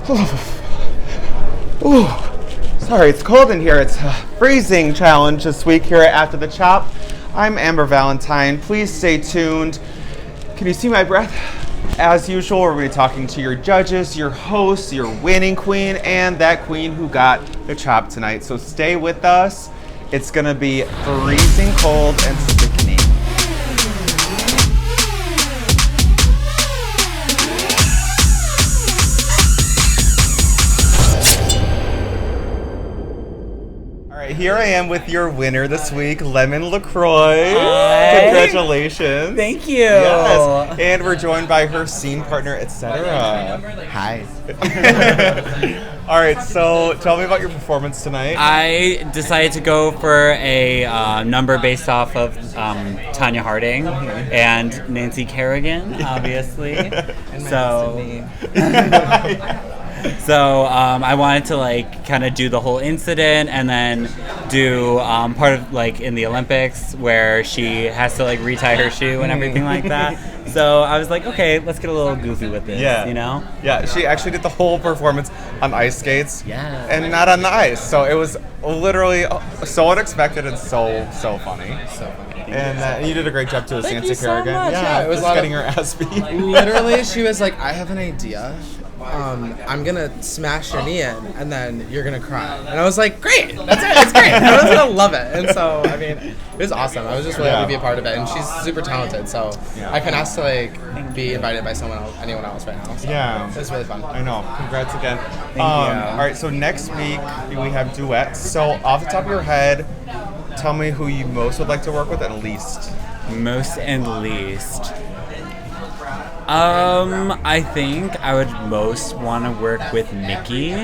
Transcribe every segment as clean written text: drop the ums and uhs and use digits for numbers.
Ooh. Sorry, it's cold in here. It's a freezing challenge this week here at After the Chop. I'm Amber Valentine. Please stay tuned. Can you see my breath? As usual, we're going to be talking to your judges, your hosts, your winning queen, and that queen who got the chop tonight. So stay with us. It's going to be freezing cold and sickening. Here I am with your winner this week, Lemon LaCroix. Hi. Congratulations. Thank you. Yes. And we're joined by her scene partner, etc. Hi. All right, so tell me about your performance tonight. I decided to go for a number based off of Tanya Harding and Nancy Kerrigan, obviously. So I wanted to like kind of do the whole incident and then do part of like in the Olympics where she has to like retie her shoe and everything like that. So I was like, okay, let's get a little goofy with this, you know? Yeah, she actually did the whole performance on ice skates and not on the ice. So it was literally so unexpected and so funny. So funny. And you did a great job too, Thank Nancy you so Kerrigan. much. Yeah, it was just getting her ass beat. Literally, she was like, I have an idea. I'm gonna smash your knee in, and then you're gonna cry. And I was like, great, that's it, it's great. I was gonna love it. And so, I mean, it was awesome. I was just really happy to be a part of it, and she's super talented. So I couldn't ask to like be invited by anyone else right now. So it was really fun. I know. Congrats again. Thank you. All right, so next week we have duets. So off the top of your head, tell me who you most would like to work with and least. Most and least. I think I would most want to work with Nikki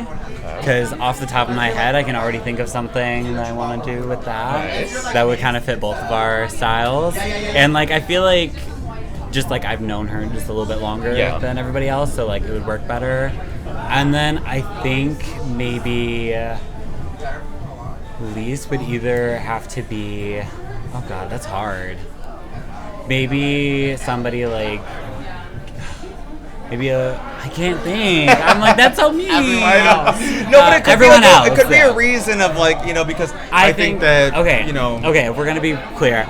because off the top of my head I can already think of something that I want to do with that that would kind of fit both of our styles, and like I feel like just like I've known her just a little bit longer than everybody else, so like it would work better. And then I think maybe least would either have to be, oh god, that's hard, maybe somebody like I can't think. I'm like, that's so mean. Everyone else. No, but it could everyone else. It could be a reason of like, you know, because I think that, you know. Okay, if we're going to be clear,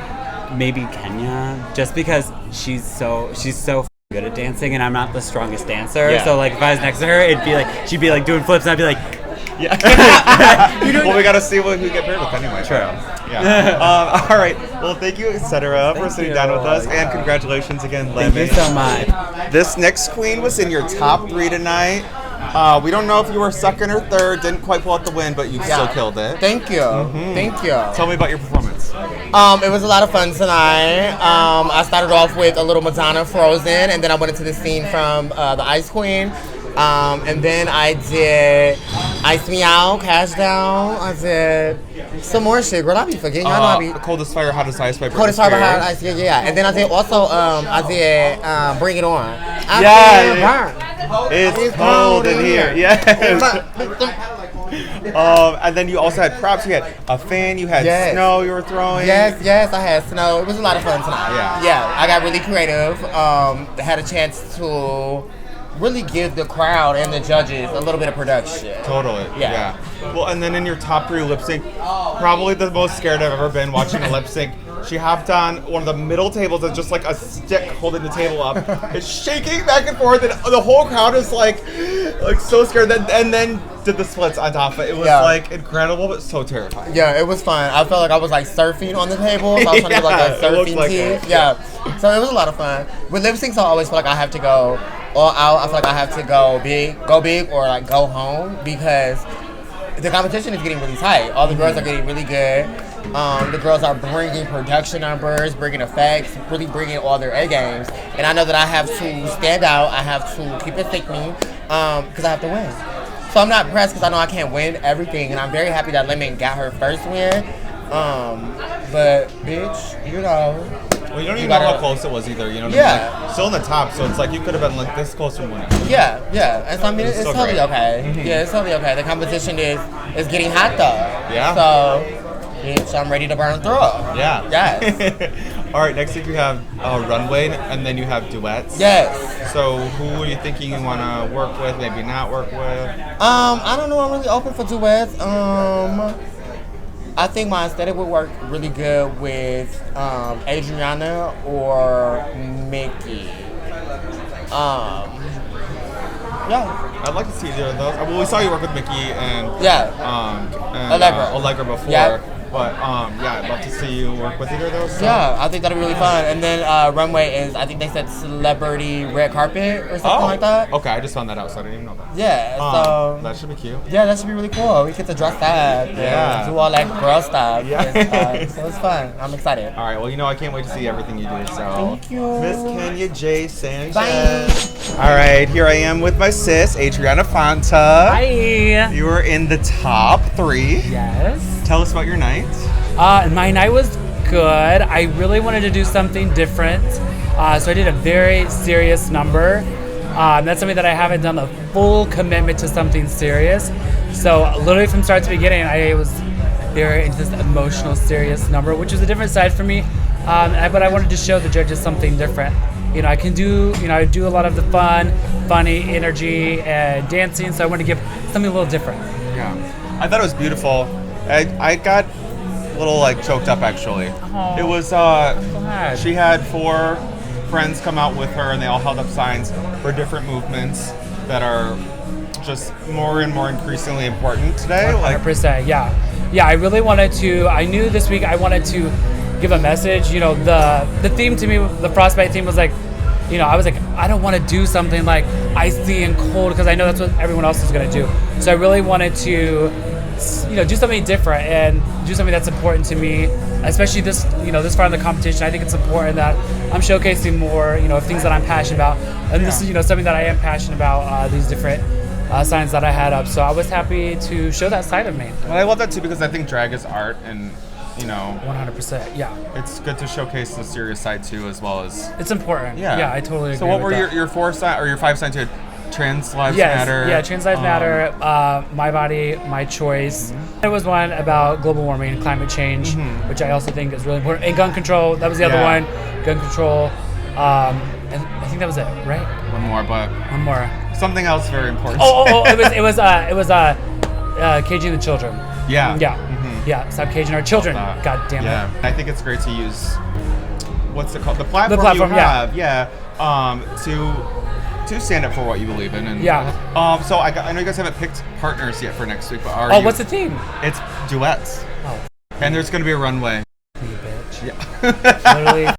maybe Kenya, just because she's so good at dancing and I'm not the strongest dancer. Yeah. So like if I was next to her, it'd be like, she'd be like doing flips and I'd be like, well, we got to see who get paired with anyway. True. Yeah. All right. Well, thank you, etc., for sitting down with us, and congratulations again, Lemon. Thank you so much. This next queen was in your top 3 tonight. We don't know if you were second or third. Didn't quite pull out the win, but you still killed it. Thank you. Thank you. Tell me about your performance. It was a lot of fun tonight. I started off with a little Madonna Frozen, and then I went into the scene from the Ice Queen. And then I did Ice Me Out, Cash Down. I did some more shit, girl. I be forgetting. Y'all know I be. Coldest Fire, Hottest Ice by Britney Coldest Fire, Spears. Hottest Ice, yeah. And then I did also, Bring It On. It's cold in here. Yes. And then you also had props. You had a fan. You had snow you were throwing. Yes, I had snow. It was a lot of fun tonight. Yeah, I got really creative. Had a chance to really give the crowd and the judges a little bit of production. Totally. Yeah. Well, and then in your top 3 lip sync, probably the most scared I've ever been watching a lip sync. She hopped on one of the middle tables and just like a stick holding the table up. It's shaking back and forth, and the whole crowd is like so scared. And then did the splits on top of it. It was like incredible, but so terrifying. Yeah, it was fun. I felt like I was like surfing on the table. So I was trying to do like a surfing team. Yeah. So it was a lot of fun. With lip syncs, I always feel like I have to go all out. I feel like I have to go big or like go home because the competition is getting really tight. All the girls are getting really good. The girls are bringing production numbers, bringing effects, really bringing all their A games. And I know that I have to stand out. I have to keep it thick me because I have to win. So I'm not pressed because I know I can't win everything. And I'm very happy that Lemon got her first win. But, bitch, you know. Well, you don't even know how close it was either, you know what I mean? Like, still in the top, so it's like you could have been like this close from winning. Yeah. And so, I mean, it's totally okay. Yeah, it's totally okay. The competition is getting hot, though. Yeah. So, bitch, I'm ready to burn through. Yeah. Yes. All right, next week you have runway, and then you have duets. Yes. So who are you thinking you want to work with, maybe not work with? I don't know. I'm really open for duets. I think my aesthetic would work really good with Adriana or Mickey. Yeah. I'd like to see either of those. Well, we saw you work with Mickey and Allegra before. Yeah. But yeah, I'd love to see you work with either of those. So. Yeah, I think that'd be really fun. And then runway is, I think they said celebrity red carpet or something like that. Okay, I just found that out, so I didn't even know that. Yeah, so that should be cute. yeah, that should be really cool. We get to dress that. Yeah. Do all that girl stuff. Yeah. And stuff. So it's fun. I'm excited. All right, well, I can't wait to see everything you do. So Thank you. Miss Kenya J. Sanchez. Bye. All right, here I am with my sis, Adriana Fanta. Hi. You were in the top 3. Yes. Tell us about your night. My night was good. I really wanted to do something different. So I did a very serious number. That's something that I haven't done, a full commitment to something serious. So literally from start to beginning, I was very into this emotional, serious number, which was a different side for me. But I wanted to show the judges something different. I can do, I do a lot of the fun, funny, energy, and dancing. So I wanted to give something a little different. Yeah, I thought it was beautiful. I got a little choked up actually. Aww. It was Glad. she had 4 friends come out with her and they all held up signs for different movements that are just more and more increasingly important today. 100%, yeah. I really wanted to, I knew this week I wanted to give a message. The theme to me, the Frostbite theme was I was like, I don't want to do something like icy and cold because I know that's what everyone else is going to do. So I really wanted to do something different and do something that's important to me, especially this far in the competition. I think it's important that I'm showcasing more, of things that I'm passionate about. And this is, something that I am passionate about, these different signs that I had up. So I was happy to show that side of me. Well, I love that too because I think drag is art and, 100%, yeah. It's good to showcase the serious side too as well as... It's important. Yeah. Yeah, I totally agree. So what with were that. your 4 signs or your 5 signs? You had trans lives matter. Yeah, trans lives matter. My body, my choice. Mm-hmm. There was one about global warming and climate change, which I also think is really important. And gun control. That was the other one. Gun control. And I think that was it, right? One more, but One more. something else very important. It was caging the children. Yeah. Yeah. Mhm. Yeah. Stop caging our children. God damn Yeah. it. I think it's great to use what's it called? The platform, platform, you have. Yeah. To stand up for what you believe in. And so I know you guys haven't picked partners yet for next week, but are you? What's the theme? It's duets. Oh. And there's going to be a runway. You bitch. Yeah. Literally.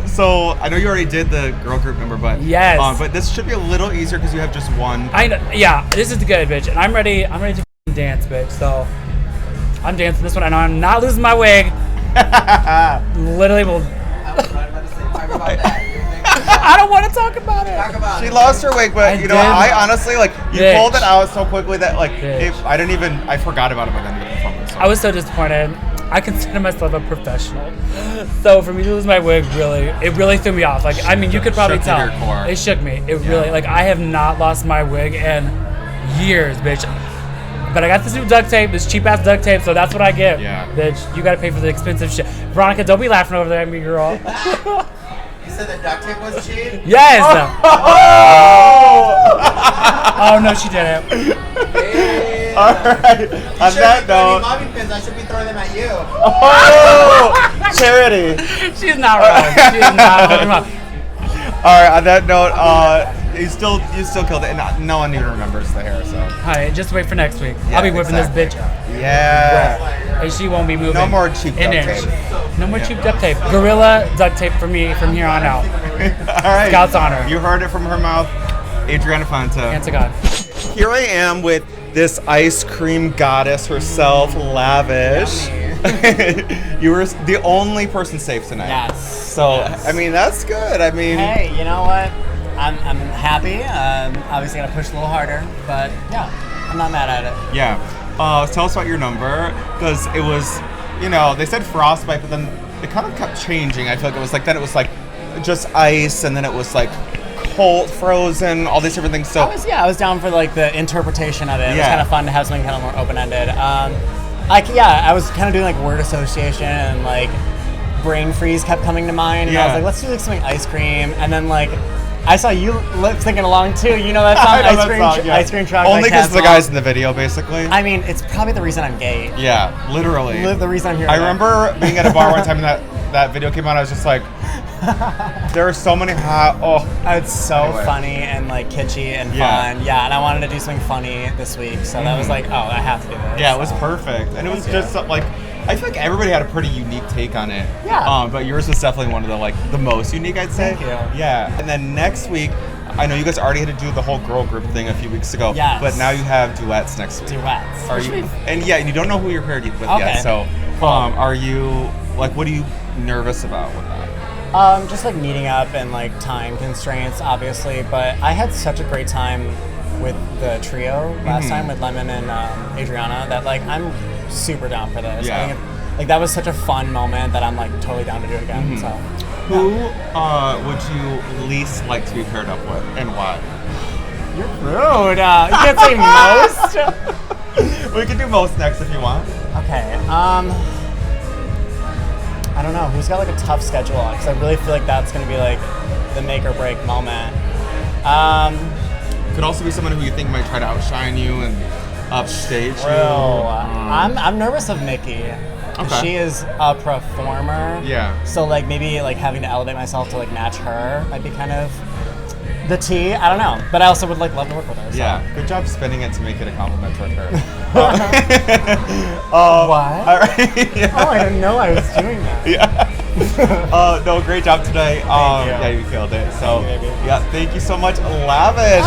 So I know you already did the girl group number, but Yes. But this should be a little easier because you have just one. I know. Yeah. This is good, bitch. And I'm ready to f***ing dance, bitch. So I'm dancing this one, and I'm not losing my wig. Literally, will. I don't want to talk about it. She lost her wig, but I honestly you pulled it out so quickly that I forgot about it by the end of the performance. So. I was so disappointed. I consider myself a professional, so for me to lose my wig it really threw me off. You could probably Shook tell. to your core. It shook me. It really I have not lost my wig in years, bitch. But I got this new duct tape, this cheap ass duct tape, so that's what I get. Yeah. Bitch, you gotta pay for the expensive shit. Veronica, don't be laughing over there at me, girl. You said the duct tape was cheap? Yes. Oh! Oh no, she didn't. Hey. All right. On that note, Bobby pins. I should be throwing them at you. oh, charity. She's not wrong. She's not wrong. All right. On that note, you still killed it, and no one even remembers the hair. So. Alright, just wait for next week. Yeah, I'll be whipping exactly. this bitch. Yeah. And she won't be moving. No more cheap an duct inch. tape. No more cheap duct tape. Gorilla duct tape for me from here on out. All right. Scout's honor. You heard it from her mouth, Adriana Fanta. Hand to God. Here I am with this ice cream goddess herself, Lavish. You were the only person safe tonight. Yes. So, yes. I mean, that's good. I mean, Hey, you know what? I'm happy. Obviously, gotta push a little harder, but yeah, I'm not mad at it. yeah. Tell us about your number, because it was, they said frostbite, but then it kind of kept changing. I feel like it was then it was just ice, and then it was cold, frozen, all these different things. So I was down for the interpretation of it. It was Yeah. kind of fun to have something kind of more open-ended. I was kind of doing word association and brain freeze kept coming to mind, and I was like, let's do like something ice cream, and then like I saw you lip syncing along too. You know that song, Ice Cream Truck. Only because the guy's in the video, basically. I mean, it's probably the reason I'm gay. Yeah, literally. The reason I'm here. I remember being at a bar one time and that video came out. I was just like, there are so many hot. Oh, it's so funny and like kitschy and fun. Yeah, and I wanted to do something funny this week, so that was like, oh, I have to do this. Yeah, it was perfect, and it was just like. I feel like everybody had a pretty unique take on it. Yeah. But yours was definitely one of the most unique, I'd say. Thank you. Yeah. And then next week, I know you guys already had to do the whole girl group thing a few weeks ago. Yes. But now you have duets next week. Duets. Are you? And you don't know who you're paired with yet. So, are you like? What are you nervous about with that? Just like meeting up and like time constraints, obviously. But I had such a great time with the trio last time with Lemon and Adriana that like I'm super down for this. Yeah. I think like that was such a fun moment that I'm like totally down to do it again. So, who would you least like to be paired up with, and why? You're rude. You can't say most. We can do most next if you want. Okay. I don't know. Who's got like a tough schedule? Because I really feel like that's gonna be like the make or break moment. Could also be someone who you think might try to outshine you and upstage you. I'm nervous of Nikki. Okay. She is a performer. Yeah. So like maybe like having to elevate myself to like match her might be kind of the tea. I don't know. But I also would like love to work with her. So. Yeah. Good job spinning it to make it a compliment toward her. What? All right. Yeah. Oh, I didn't know I was doing that. Yeah. No, great job today. Thank you. Yeah, you killed it. So, Thank you, baby. yeah, thank you so much, Lavish.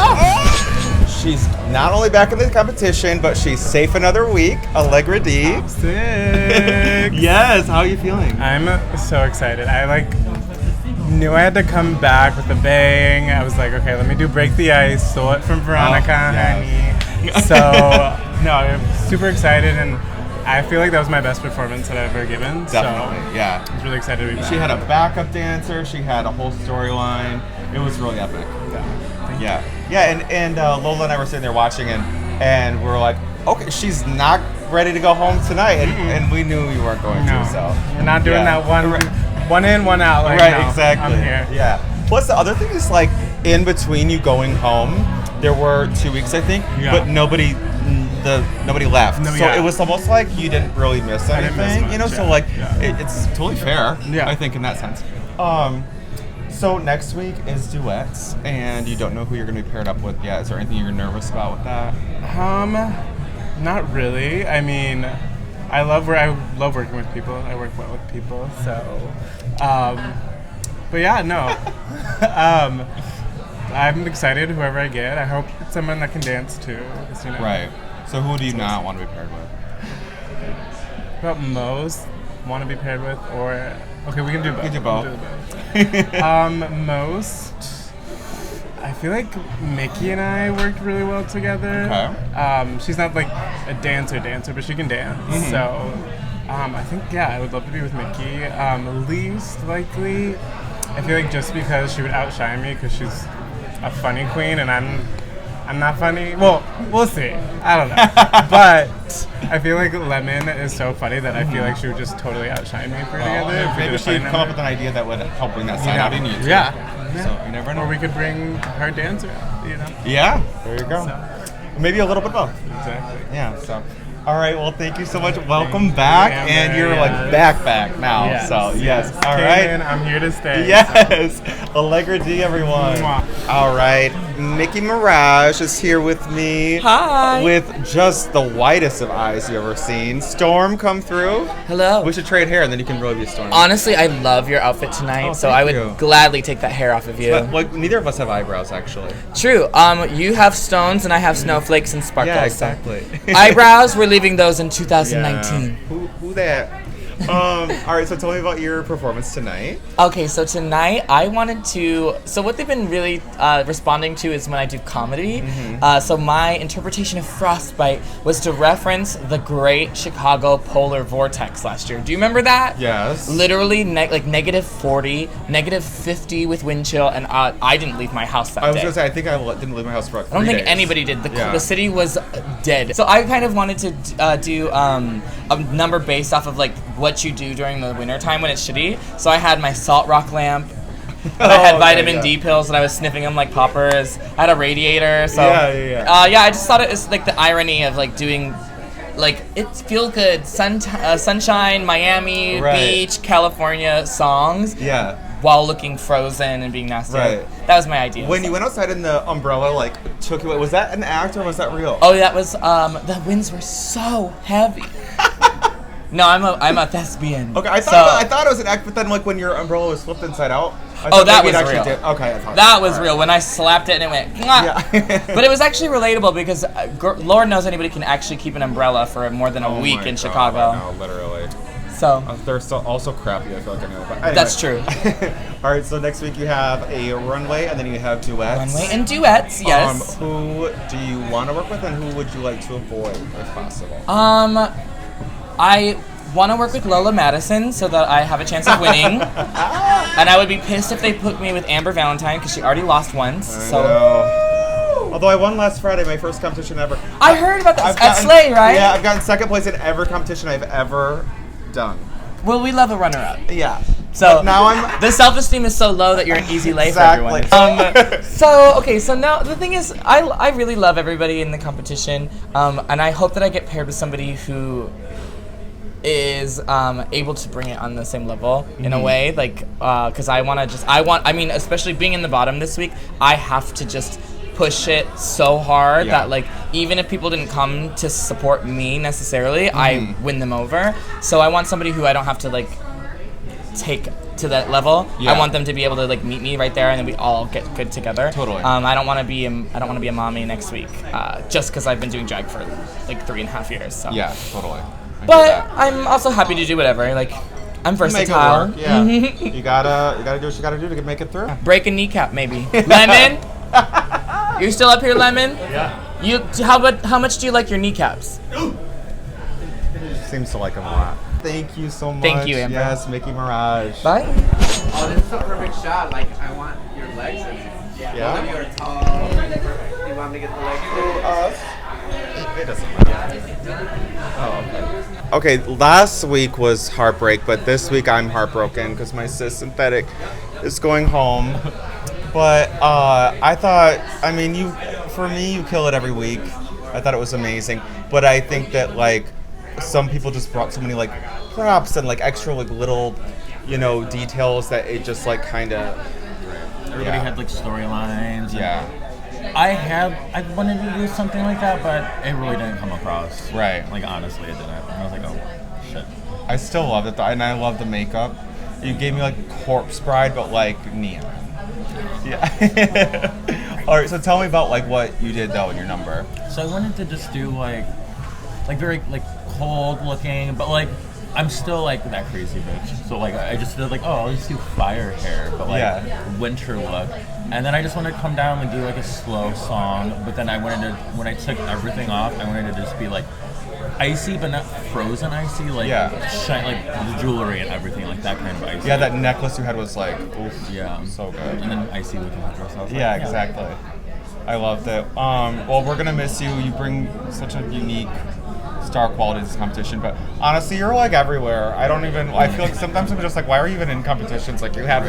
She's not only back in the competition, but she's safe another week. Allegra D. Sick. Yes, how are you feeling? I'm so excited. I knew I had to come back with a bang. I was like, okay, let me do Break the Ice, stole it from Veronica, honey. So, no, I'm super excited, and I feel like that was my best performance that I've ever given. Definitely, so yeah. I was really excited to be back. She had a backup dancer. She had a whole storyline. It was really epic. Yeah. And Lola and I were sitting there watching, and we were like, okay, she's not ready to go home tonight, and we knew you weren't going to. So we're not doing that one in, one out. Like, right, no, exactly. I'm here. Yeah. Plus, the other thing is like in between you going home, there were 2 weeks, I think, but nobody left. No, so it was almost like you didn't really miss anything, much, you know. So like it's totally fair. Yeah. I think in that sense. So next week is duets, and you don't know who you're going to be paired up with yet. Is there anything you're nervous about with that? Not really. I mean, I love working with people. I work well with people. So, but yeah, no. I'm excited. Whoever I get, I hope it's someone that can dance too. You know. Right. So who do you not want to be paired with? About most want to be paired with, or okay, we can do both. We can do both. Most, I feel like Mickey and I worked really well together. Okay. She's not like a dancer, but she can dance. So, I think I would love to be with Mickey. Least likely, I feel like just because she would outshine me because she's a funny queen and I'm not funny. Well, we'll see. I don't know. But I feel like Lemon is so funny that I feel like she would just totally outshine me if we were together. Maybe she'd come up with an idea that would help bring that side out in you. Too. Yeah. So you never know. Or we could bring her dancer out, you know? Yeah. There you go. So. Maybe a little bit of both. Exactly. Yeah. So. All right. Well, thank you so much. Welcome back, and you're like back now. Yes, so yes. All Came right. in, I'm here to stay. Yes. Allegra D, everyone. Mwah. All right. Mickey Mirage is here with me. Hi. With just the whitest of eyes you've ever seen. Storm, come through. Hello. We should trade hair, and then you can really be a Storm. Honestly, I love your outfit tonight, so thank I would you. gladly take that hair off of you. But, like, neither of us have eyebrows, actually. True. You have stones, and I have snowflakes and sparkles. Yeah, exactly. Eyebrows, we're leaving those in 2019. Who that? All right, so tell me about your performance tonight. Okay, so tonight I wanted to. So what they've been really responding to is when I do comedy. So my interpretation of Frostbite was to reference the Great Chicago Polar Vortex last year. Do you remember that? Yes. Literally, like -40, -50 with wind chill, and I didn't leave my house that day. I was gonna say I think I didn't leave my house for. I don't think anybody did. The city was dead. So I kind of wanted to do a number based off of like what you do during the wintertime when it's shitty. So I had my salt rock lamp. And I had vitamin D pills, and I was sniffing them like poppers. I had a radiator, so I just thought it was like the irony of like doing, like, it's feel good sunshine, Miami beach, California songs. Yeah. While looking frozen and being nasty. Right. That was my idea. When you went outside and the umbrella like took you away, was that an act or was that real? Oh, that was the winds were so heavy. No, I'm a thespian. Okay, I thought it was an act, but then like when your umbrella was flipped inside out. That was real. Okay, that was real. When I slapped it and it went. Yeah. But it was actually relatable because Lord knows anybody can actually keep an umbrella for more than a week in Chicago. No, literally. So they're still also crappy. I feel like I know. But anyway. That's true. All right, so next week you have a runway and then you have duets. Runway and duets, yes. Who do you want to work with and who would you like to avoid if possible? I want to work with Lola Madison so that I have a chance of winning. And I would be pissed if they put me with Amber Valentine because she already lost once. Although I won last Friday, my first competition ever. I heard about that at Slay, right? Yeah, I've gotten second place in every competition I've ever done. Well, we love a runner-up. Yeah. So now the self-esteem is so low that you're an easy lay for everyone. So now the thing is, I really love everybody in the competition, and I hope that I get paired with somebody who is able to bring it on the same level in a way, like because I mean, especially being in the bottom this week, I have to just push it so hard that like even if people didn't come to support me necessarily, I win them over. So I want somebody who I don't have to like take to that level. I want them to be able to like meet me right there, and then we all get good together. Totally. I don't want to be a mommy next week, just because I've been doing drag for like 3.5 years. So. Yeah, totally. But I'm also happy to do whatever. Like, I'm versatile. Make it work. Yeah. You gotta do what you gotta do to make it through. Break a kneecap, maybe. Lemon. You're still up here, Lemon? Yeah. How much do you like your kneecaps? Seems to like them a lot. Thank you so much. Thank you, Amber. Yes, Mickey Mirage. Bye. Oh, this is a perfect shot. Like, I want your legs in it. Yeah. Both of you are tall. You want me to get the legs in us? It doesn't matter. Oh, okay. Okay, last week was heartbreak, but this week I'm heartbroken because my cis synthetic is going home. But I thought, I mean, you kill it every week. I thought it was amazing. But I think that, like, some people just brought so many, like, props and, like, extra, like, little, details that it just, like, kind of... Everybody had, like, storylines. Yeah. I wanted to do something like that, but it really didn't come across. Right. Like, honestly, it didn't. And I was like, oh, shit. I still loved it, and I love the makeup. You gave me, like, a corpse bride, but, like, neon. Yeah. All right, so tell me about, like, what you did, though, in your number. So I wanted to just do, like very, like, cold looking, but, like, I'm still, like, that crazy bitch. So, like, I just did, like, oh, I'll just do fire hair, but, like, winter look. And then I just wanted to come down and do, like, a slow song, but then I wanted to, when I took everything off, I wanted to just be, like, icy, but not frozen icy, like, shine, like, the jewelry and everything, like, that kind of icy. Yeah, that necklace you had was, like, oof, so good. And then icy with the dress. I was like, exactly. I loved it. Well, we're going to miss you. You bring such a unique star quality to this competition, but honestly, you're like everywhere. I feel like sometimes I'm just like, why are you even in competitions? Like, you have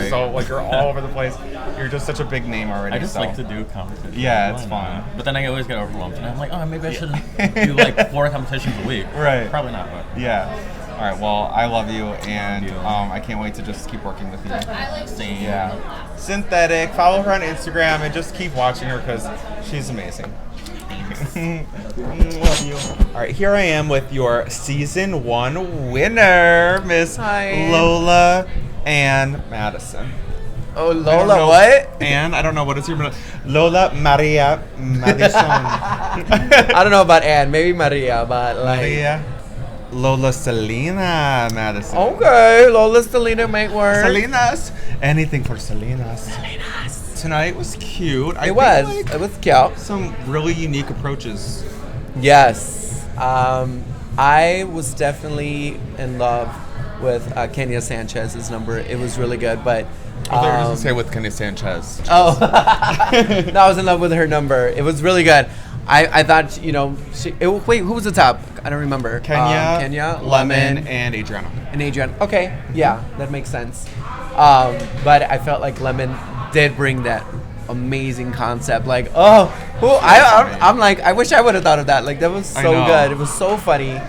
you're all over the place. You're just such a big name already. I just like to do competitions. Yeah, it's fun. But then I always get overwhelmed, and I'm like, oh, maybe I shouldn't do like 4 competitions a week. Right. Probably not, but. Yeah. All right, well, I love you, and I can't wait to just keep working with you. Same. Yeah. Synthetic, follow her on Instagram, and just keep watching her because she's amazing. Love you. All right, here I am with your season 1 winner, Miss Lola Ann Madison. Oh, Lola, what? Ann, I don't know, what is your middle? Lola Maria Madison. I don't know about Ann, maybe Maria, but like... Maria. Lola Selena Madison. Okay, Lola Selena might work. Selenas. Anything for Selenas. Tonight was cute. It was cute. Some really unique approaches. Yes. I was definitely in love with Kenya Sanchez's number. It was really good, but... I thought you were going to say with Kenya Sanchez. Oh. No, I was in love with her number. It was really good. I thought, wait, who was the top? I don't remember. Kenya, Lemon, and Adriana. And Adriana. Okay, yeah, that makes sense. But I felt like Lemon did bring that amazing concept. Like, I'm like, I wish I would have thought of that. Like, that was so good. It was so funny.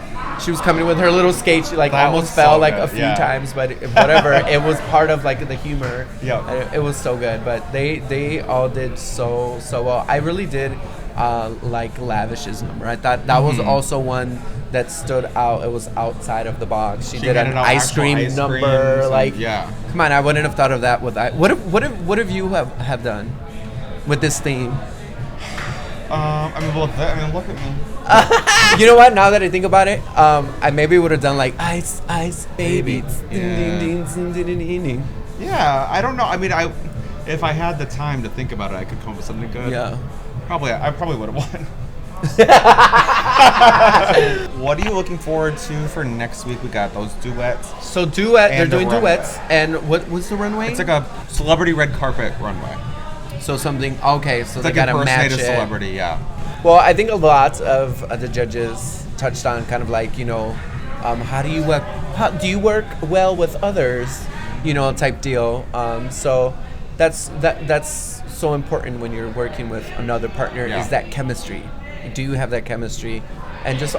She was coming with her little skate. She like almost fell like a few times, but whatever. It was part of like the humor. Yeah, it was so good. But they all did so well. I really did like Lavish's number. I thought that was also one that stood out. It was outside of the box. She did an ice cream number. Like, come on, I wouldn't have thought of that with that. What have you have done with this theme? Look at me. You know what? Now that I think about it, I maybe would have done like ice, baby. Yeah, I don't know. I mean, if I had the time to think about it, I could come up with something good. Yeah. I probably would have won. What are you looking forward to for next week? We got those duets. So they're doing duets. And what's the runway? It's like a celebrity red carpet runway. So something, okay, so it's they like gotta match it. Celebrity, yeah. Well, I think a lot of the judges touched on kind of like, how do you work well with others, type deal. So that's so important when you're working with another partner is that chemistry. Do you have that chemistry? And just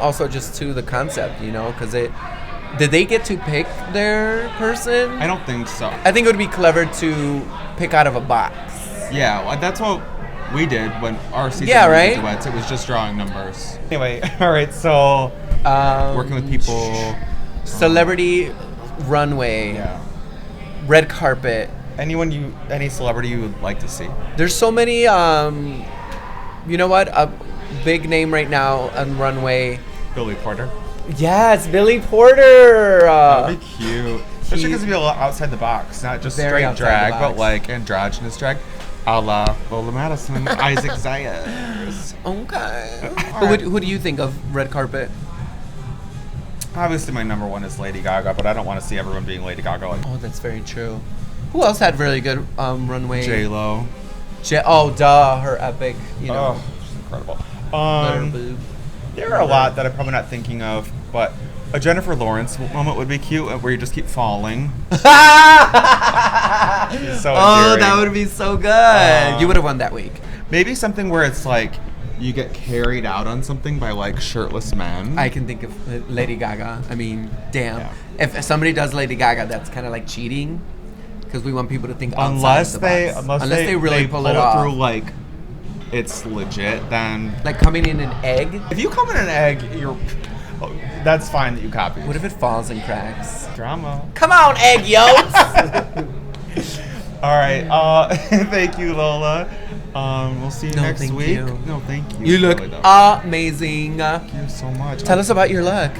to the concept, because did they get to pick their person? I don't think so. I think it would be clever to pick out of a box. Yeah, well, that's what we did when our season right? duets. It was just drawing numbers. Anyway, all right, so working with people. Celebrity runway. Yeah. Red carpet. Any celebrity you would like to see? There's so many, you know what? A big name right now on runway. Billy Porter. Yes, Billy Porter. That'd be cute. Especially because it'd be a lot outside the box, not just straight drag, but like androgynous drag. A la Lola Madison and Isaac Zayas. Okay. Right. Who do you think of red carpet? Obviously, my number one is Lady Gaga, but I don't want to see everyone being Lady Gaga. Oh, that's very true. Who else had really good runway? J-Lo. Her epic, Oh, she's incredible. There are a lot that I'm probably not thinking of, but a Jennifer Lawrence moment would be cute, where you just keep falling. So endearing. That would be so good. You would have won that week. Maybe something where it's like you get carried out on something by like shirtless men. I can think of Lady Gaga. I mean, damn. Yeah. If somebody does Lady Gaga, that's kind of like cheating, because we want people to think outside unless of the box. unless they really pull it off through like it's legit, then like coming in an egg. If you come in an egg, that's fine that you copy. What if it falls and cracks? Drama. Come on, egg yolks. All right. Thank you, Lola. We'll see you next week. You. No, thank you. You look amazing. Thank you so much. Tell us about your look.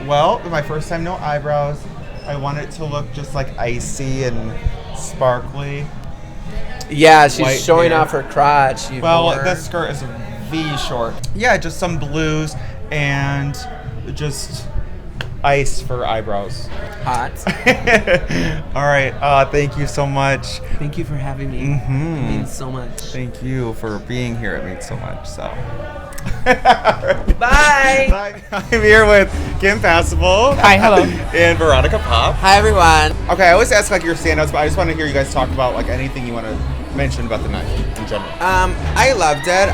Well, my first time, no eyebrows. I want it to look just like icy and sparkly. Yeah, she's White showing hair. off her crotch. This skirt is V short. Yeah, just some blues and just ice for eyebrows. Hot. All right. Thank you so much. Thank you for having me. Mm-hmm. It means so much. Thank you for being here. It means so much. So. Bye. Bye. I'm here with Kim Passable. Hi, hello. And Veronica Pop. Hi, everyone. Okay, I always ask like your standouts, but I just want to hear you guys talk about like anything you want to mention about the night in general. I loved it.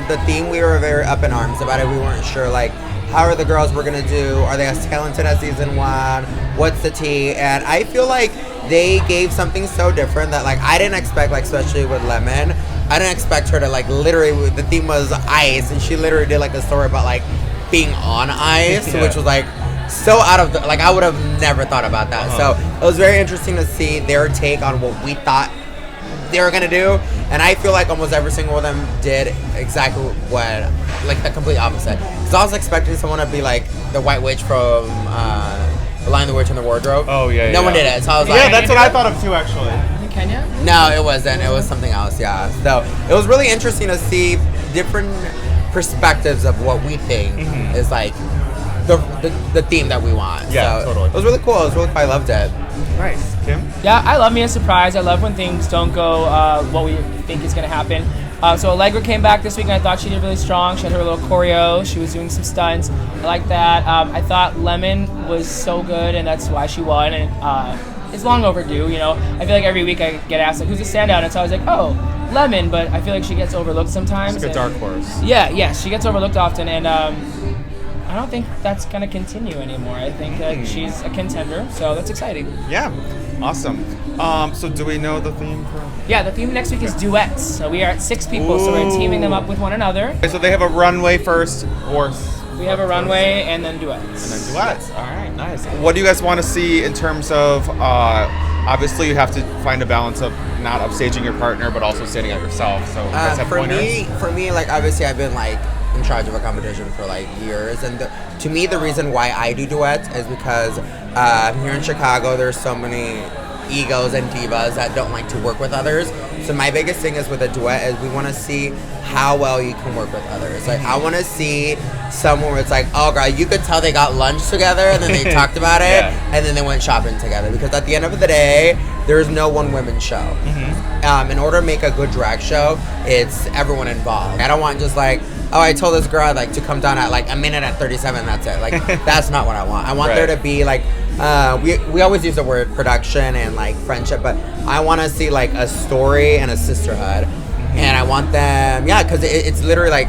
The theme, we were very up in arms about it. We weren't sure, like, how are the girls we're going to do? Are they as talented as season one? What's the tea? And I feel like they gave something so different that, like, I didn't expect, like, especially with Lemon, I didn't expect her to, like, literally, the theme was ice, and she literally did, like, a story about, like, being on ice, which was, like, so out of the, like, I would have never thought about that. So it was very interesting to see their take on what we thought they were gonna do, and I feel like almost every single one of them did exactly what, like, the complete opposite. Because I was expecting someone to be like the White Witch from The Lion, the Witch, and the Wardrobe. Oh yeah. No one did it, so I was like, yeah, that's what I thought of too, actually. Kenya? No, it wasn't. It was something else. Yeah. So it was really interesting to see different perspectives of what we think is like the theme that we want. Yeah, so totally. It was really cool. It was really cool. I loved it. Nice. Kim? Yeah, I love being surprised. I love when things don't go what we think is going to happen. So Allegra came back this week, and I thought she did really strong. She had her little choreo. She was doing some stunts. I like that. I thought Lemon was so good, and that's why she won. And it's long overdue, you know. I feel like every week I get asked, like, who's the standout? And so I was like, oh, Lemon, but I feel like she gets overlooked sometimes. It's like a dark horse. Yeah, she gets overlooked often, and I don't think that's going to continue anymore. I think that she's a contender, so that's exciting. Yeah, awesome. So do we know the theme for? Yeah, the theme next week is duets. So we are at 6 people, so we're teaming them up with one another. Okay, so they have a runway first, or we have a runway and then duets. And then duets. All right, nice. What do you guys want to see in terms of? Obviously, you have to find a balance of not upstaging your partner, but also standing out yourself. So you guys have pointers? For me, like obviously, I've been like in charge of a competition for like years, and to me, the reason why I do duets is because here in Chicago, there's so many egos and divas that don't like to work with others. So my biggest thing is with a duet is we want to see how well you can work with others. Like I want to see someone where it's like, oh girl, you could tell they got lunch together and then they talked about it and then they went shopping together. Because at the end of the day, there's no one women show. In order to make a good drag show, it's everyone involved. I don't want just like, oh, I told this girl I'd like to come down at like a minute at 37. That's it. Like that's not what I want. I want there to be like, we always use the word production and like friendship, but I want to see like a story and a sisterhood, and I want them, because it's literally like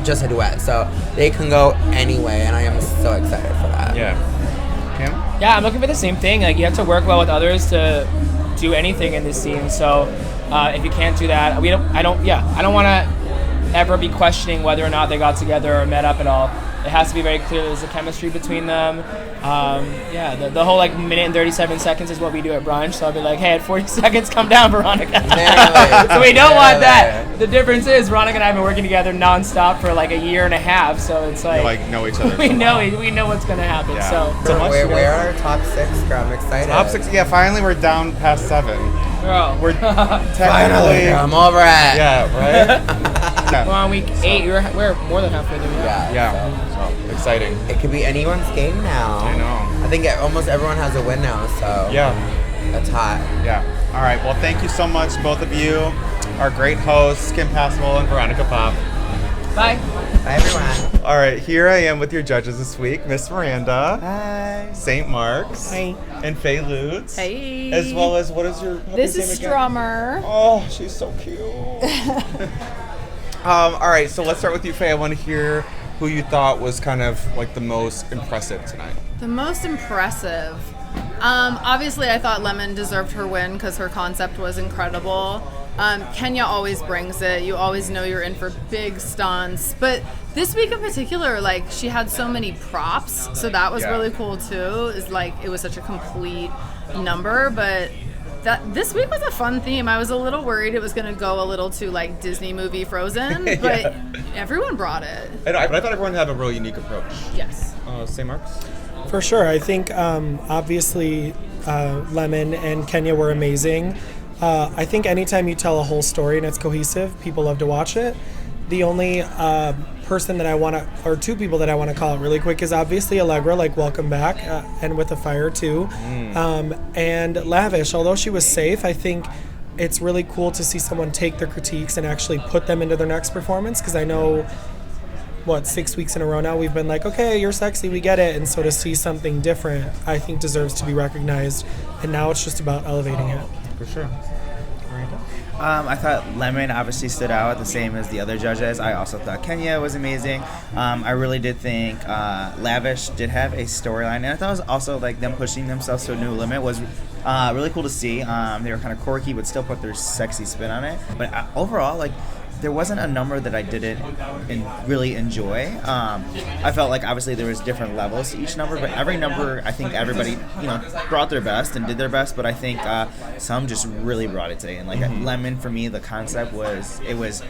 just a duet, so they can go anyway, and I am so excited for that. Kim? Yeah, I'm looking for the same thing. Like you have to work well with others to do anything in this scene. So if you can't do that, I don't want to ever be questioning whether or not they got together or met up at all. It has to be very clear there's a chemistry between them. The whole like minute and 37 seconds is what we do at brunch. So I'll be like, hey, at 40 seconds, come down, Veronica. So we don't want that. The difference is Veronica and I have been working together nonstop for like a year and a half. So it's like, you like know each other. we know what's gonna happen. Yeah. So where are our top 6, girl? I'm excited. Top 6. Yeah, finally we're down past 7. girl, We're Finally, technically. I'm over it. Yeah, right. we're on week 8. We're more than halfway through. Yeah. So exciting. It could be anyone's game now. I know. I think almost everyone has a win now, so that's hot. Yeah. All right. Well, thank you so much, both of you, our great hosts, Kim Passable and Veronica Pop. Bye. Bye, everyone. All right, here I am with your judges this week, Miss Miranda. Hi. St. Mark's. Hi. And Faye Lutz. Hey. As well as, what is your This name is again? Strummer. Oh, she's so cute. All right, so let's start with you, Faye. I want to hear who you thought was kind of like the most impressive tonight. The most impressive. Obviously, I thought Lemon deserved her win because her concept was incredible. Kenya always brings it. You always know you're in for big stunts. But this week in particular, like, she had so many props, so that was really cool too. It's like it was such a complete number, but this week was a fun theme. I was a little worried it was going to go a little too like Disney movie Frozen, but everyone brought it. But I thought everyone had a real unique approach. Yes. St. Mark's? For sure. I think obviously Lemon and Kenya were amazing. I think anytime you tell a whole story and it's cohesive, people love to watch it. The only person that I want to, or two people that I want to call out really quick is obviously Allegra, like welcome back, and with the fire too. And Lavish, although she was safe, I think it's really cool to see someone take their critiques and actually put them into their next performance, because I know, 6 weeks in a row now, we've been like, okay, you're sexy, we get it. And so to see something different, I think deserves to be recognized. And now it's just about elevating it. For sure. I thought Lemon obviously stood out the same as the other judges. I also thought Kenya was amazing. I really did think Lavish did have a storyline, and I thought it was also like them pushing themselves to a new limit was really cool to see. They were kind of quirky, but still put their sexy spin on it. But overall, like, there wasn't a number that I didn't really enjoy. I felt like obviously there was different levels to each number, but every number, I think everybody, brought their best and did their best, but I think some just really brought it today. And like Lemon, for me, the concept was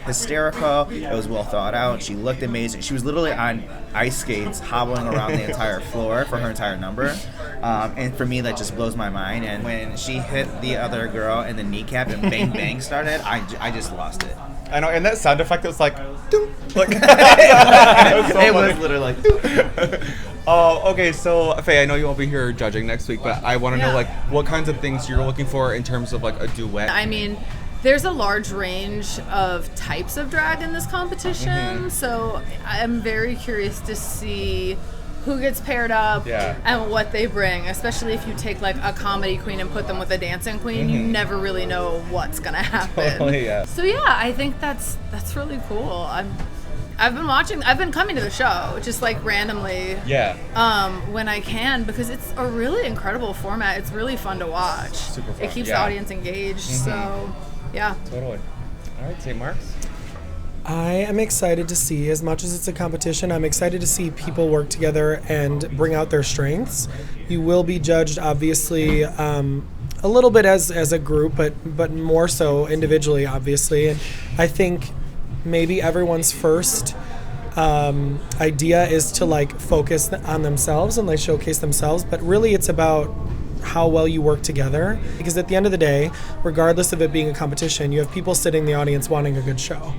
hysterical. It was well thought out. She looked amazing. She was literally on ice skates hobbling around the entire floor for her entire number. And for me, that just blows my mind. And when she hit the other girl in the kneecap and bang bang started, I just lost it. I know, and that sound effect was like, doo, like it was literally like, doo. Okay, so Faye, I know you won't be here judging next week, but I want to know like what kinds of things you're looking for in terms of like a duet. I mean, there's a large range of types of drag in this competition, so I'm very curious to see who gets paired up and what they bring, especially if you take like a comedy queen and put them with a dancing queen. You never really know what's gonna happen. Totally, So yeah, I think that's really cool. I've been coming to the show just like randomly when I can, because it's a really incredible format. It's really fun to watch. Super fun. It keeps the audience engaged. So yeah. Totally. All right, St. Mark's. I am excited to see, as much as it's a competition, I'm excited to see people work together and bring out their strengths. You will be judged, obviously, a little bit as a group, but more so individually, obviously. And I think maybe everyone's first idea is to like focus on themselves and like showcase themselves, but really it's about how well you work together, because at the end of the day, regardless of it being a competition, you have people sitting in the audience wanting a good show.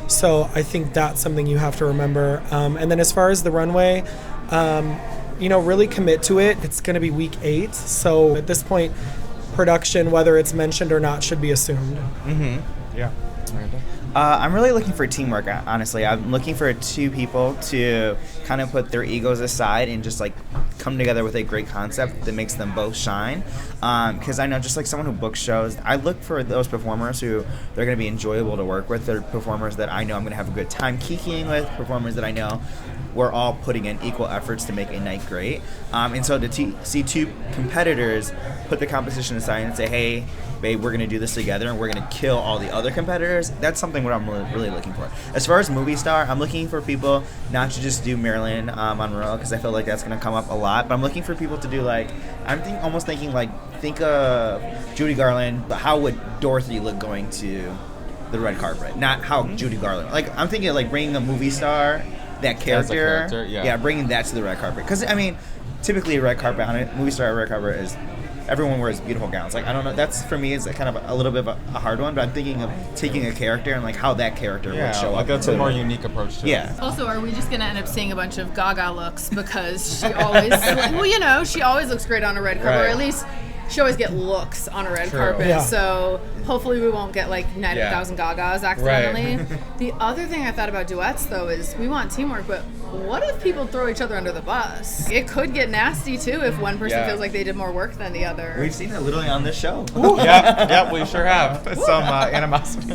So I think that's something you have to remember. And then as far as the runway, really commit to it. It's going to be week 8, so at this point, production, whether it's mentioned or not, should be assumed. Yeah. Miranda? I'm really looking for teamwork, honestly. I'm looking for 2 people to kind of put their egos aside and just like come together with a great concept that makes them both shine. Because I know, just like someone who books shows, I look for those performers who they're going to be enjoyable to work with. They're performers that I know I'm going to have a good time kikiing with, performers that I know we're all putting in equal efforts to make a night great. And so to see 2 competitors put the competition aside and say, hey, babe, we're going to do this together and we're going to kill all the other competitors, that's something what I'm really looking for. As far as movie star, I'm looking for people not to just do Marilyn Monroe, because I feel like that's going to come up a lot, but I'm looking for people to do like, almost thinking like, think of Judy Garland, but how would Dorothy look going to the red carpet? Not how Judy Garland. Like, I'm thinking like bringing a movie star, that character, bringing that to the red carpet. Because, I mean, typically a red carpet, on a movie star red carpet is, everyone wears beautiful gowns. Like, I don't know, that's for me is kind of a little bit of a hard one, but I'm thinking of taking a character and like how that character would show up. That's a more unique approach to it. Also, are we just going to end up seeing a bunch of Gaga looks, because she always, she always looks great on a red carpet, or at least she always get looks on a red carpet. So hopefully we won't get like 90,000 Gagas accidentally. The other thing I thought about duets though is we want teamwork, but what if people throw each other under the bus? It could get nasty too if one person feels like they did more work than the other. We've seen it literally on this show. Yeah, we sure have. Some animosity.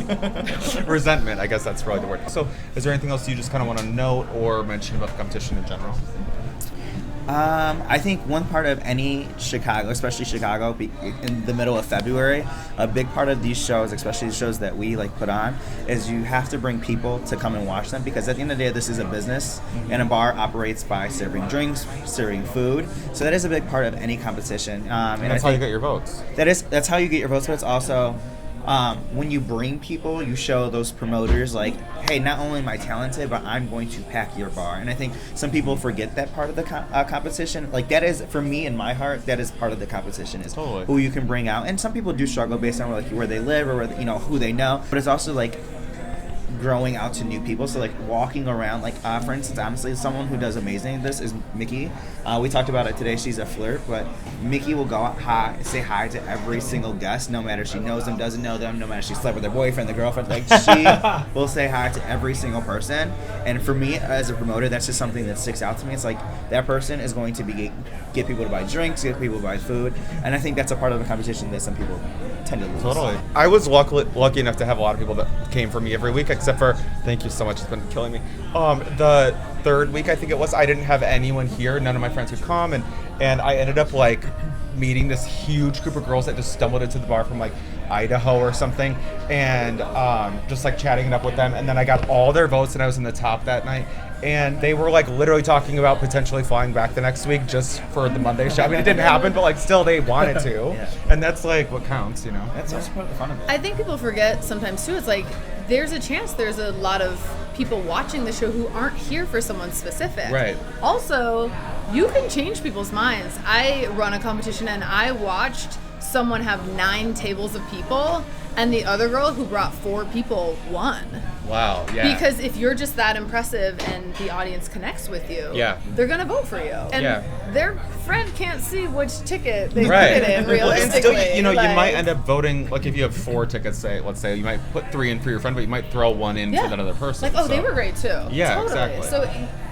Resentment, I guess that's probably the word. So is there anything else you just kind of want to note or mention about the competition in general? I think one part of any Chicago, especially Chicago, in the middle of February, a big part of these shows, especially the shows that we like put on, is you have to bring people to come and watch them, because at the end of the day, this is a business, and a bar operates by serving drinks, serving food. So that is a big part of any competition. And that's how you get your votes. That's how you get your votes, but it's also when you bring people, you show those promoters like, hey, not only am I talented, but I'm going to pack your bar. And I think some people forget that part of the competition. Like, that is, for me in my heart, that is part of the competition, is who you can bring out. And some people do struggle based on where they live or who they know. But it's also like growing out to new people. So like walking around, like for instance, honestly, someone who does amazing at this is Mickey. We talked about it today. She's a flirt, but Mickey will go out say hi to every single guest, no matter if she knows them, doesn't know them, no matter if she slept with their boyfriend, their girlfriend. Like, she will say hi to every single person. And for me as a promoter, that's just something that sticks out to me. It's like, that person is going to get people to buy drinks, get people to buy food, and I think that's a part of the competition that some people tend to lose. Totally. I was lucky enough to have a lot of people that came for me every week, except for, thank you so much, it's been killing me. The third week, I think it was, I didn't have anyone here. None of my friends would come, and I ended up like meeting this huge group of girls that just stumbled into the bar from like Idaho or something, and just like chatting it up with them, and then I got all their votes and I was in the top that night, and they were like literally talking about potentially flying back the next week just for the Monday show. I mean, it didn't happen, but like still they wanted to. And that's like what counts, you know. That's also part of the fun of it. I think people forget sometimes too, it's like there's a chance there's a lot of people watching the show who aren't here for someone specific. Right. Also, you can change people's minds. I run a competition and I watched someone have 9 tables of people, and the other girl who brought 4 people won. Wow, yeah. Because if you're just that impressive and the audience connects with you, they're gonna vote for you. And their friend can't see which ticket they put it in realistically. Well, and still, you know, like, you might end up voting, like if you have 4 tickets, let's say, you might put 3 in for your friend, but you might throw 1 in for that other person. Like, they were great too. Yeah, totally. exactly. So,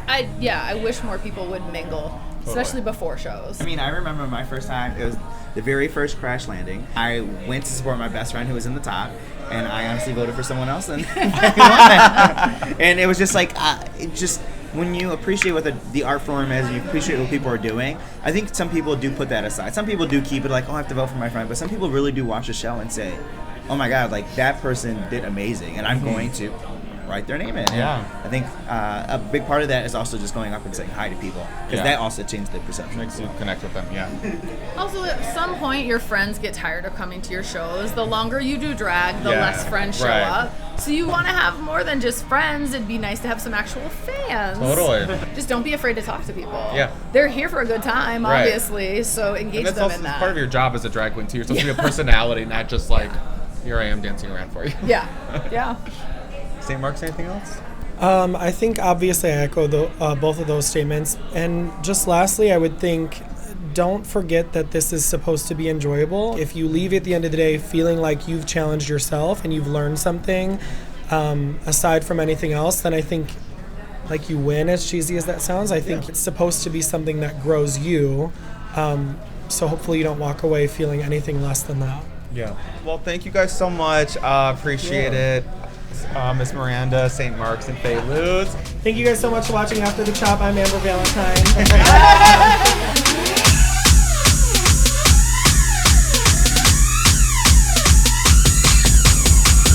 I wish more people would mingle, especially before shows. I mean, I remember my first time, it was the very first Crash Landing. I went to support my best friend who was in the top, and I honestly voted for someone else, and and it was just like, when you appreciate what the art form is, and you appreciate what people are doing, I think some people do put that aside. Some people do keep it like, oh, I have to vote for my friend, but some people really do watch the show and say, oh my God, like that person did amazing, and I'm going to write their name in. Yeah. I think a big part of that is also just going up and saying hi to people, because that also changed the perception. Makes you connect with them, Also, at some point, your friends get tired of coming to your shows. The longer you do drag, the less friends show up. So you want to have more than just friends. It'd be nice to have some actual fans. Totally. Just don't be afraid to talk to people. Yeah. They're here for a good time, obviously, so engage them in that. Part of your job as a drag queen, too. You're supposed to be a personality, not just like, here I am dancing around for you. Yeah. St. Mark's, anything else? I think obviously I echo both of those statements. And just lastly, I would think, don't forget that this is supposed to be enjoyable. If you leave at the end of the day feeling like you've challenged yourself and you've learned something, aside from anything else, then I think like you win, as cheesy as that sounds. I think it's supposed to be something that grows you. So hopefully you don't walk away feeling anything less than that. Yeah. Well, thank you guys so much. Appreciate it. Miss Miranda, St. Mark's, and Faye Luz. Thank you guys so much for watching After the Chop. I'm Amber Valentine.